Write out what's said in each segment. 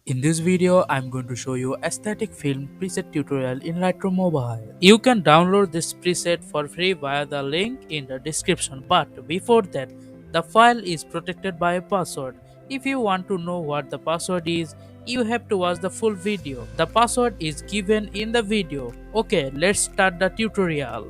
In this video, I'm going to show you aesthetic film preset tutorial in Lightroom Mobile. You can download this preset for free via the link in the description, but before that, the file is protected by a password. If you want to know what the password is, you have to watch the full video. The password is given in the video. Okay, let's start the tutorial.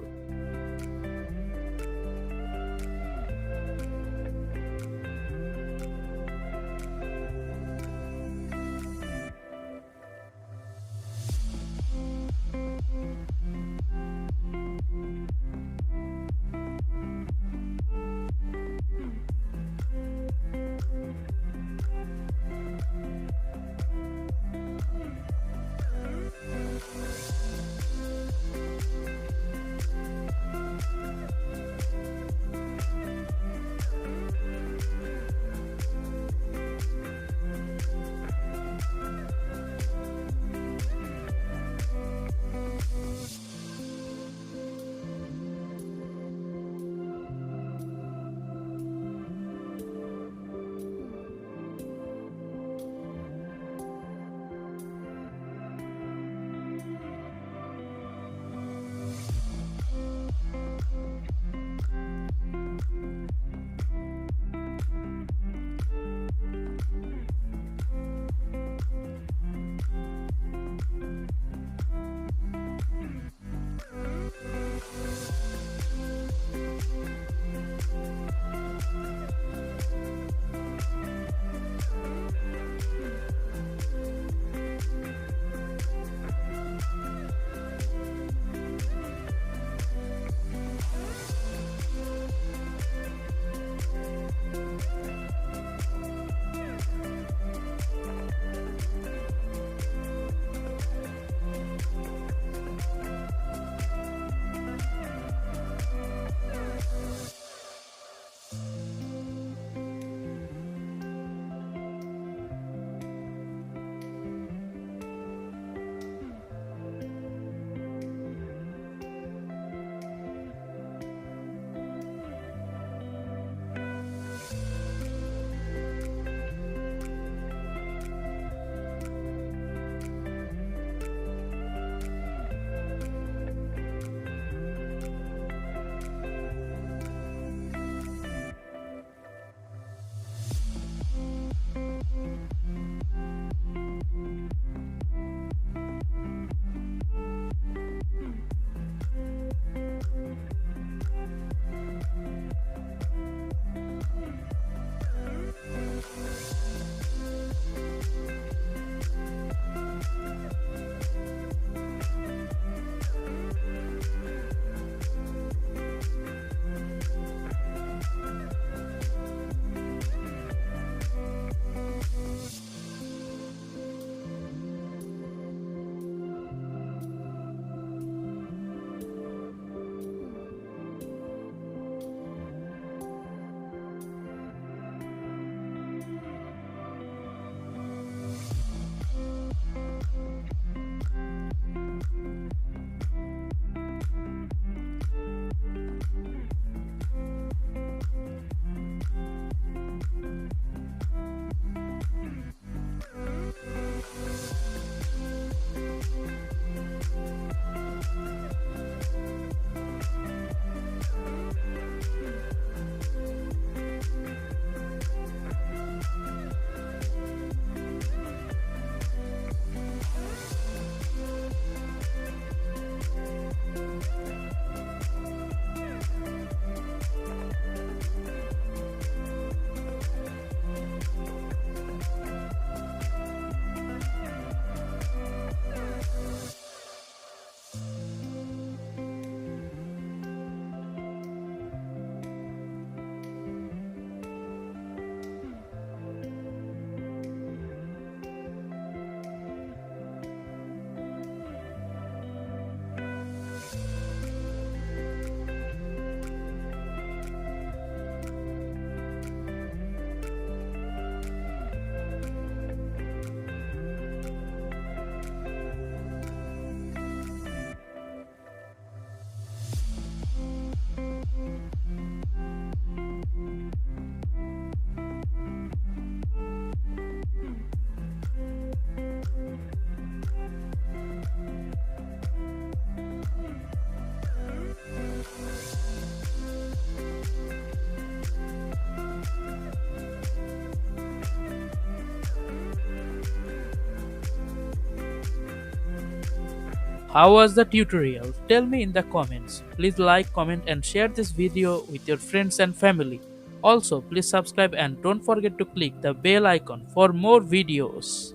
How was the tutorial? Tell me in the comments. Please like, comment and share this video with your friends and family. Also, please subscribe and don't forget to click the bell icon for more videos.